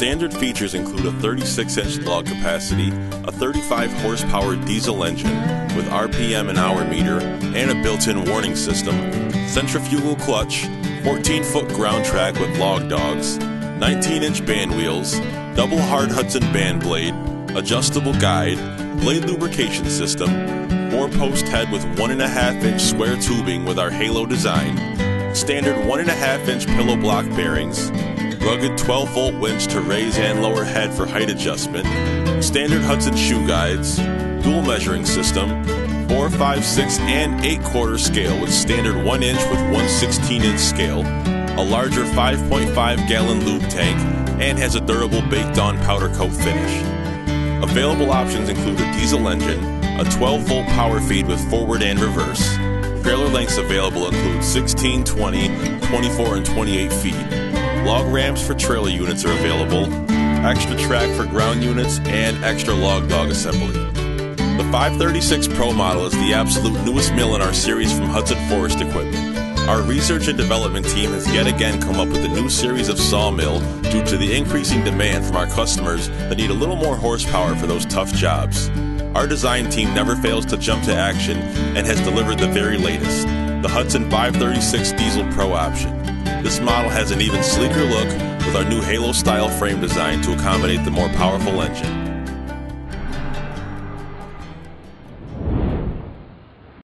Standard features include a 36-inch log capacity, a 35-horsepower diesel engine with RPM and hour meter, and a built-in warning system, centrifugal clutch, 14-foot ground track with log dogs, 19-inch band wheels, double hard Hudson band blade, adjustable guide, blade lubrication system, 4-post head with 1.5-inch square tubing with our halo design, standard 1.5-inch pillow block bearings, rugged 12-volt winch to raise and lower head for height adjustment, standard Hudson shoe guides, dual measuring system, 4, 5, 6, and 8/4 scale with standard 1-inch with 1/16-inch scale, a larger 5.5-gallon lube tank, and has a durable baked-on powder coat finish. Available options include a diesel engine, a 12-volt power feed with forward and reverse. Trailer lengths available include 16, 20, 24, and 28 feet. Log ramps for trailer units are available, extra track for ground units, and extra log dog assembly. The 536 Pro model is the absolute newest mill in our series from Hudson Forest Equipment. Our research and development team has yet again come up with a new series of Sawmill due to the increasing demand from our customers that need a little more horsepower for those tough jobs. Our design team never fails to jump to action and has delivered the very latest, the Hudson 536 Diesel Pro option. This model has an even sleeker look with our new Halo-style frame design to accommodate the more powerful engine.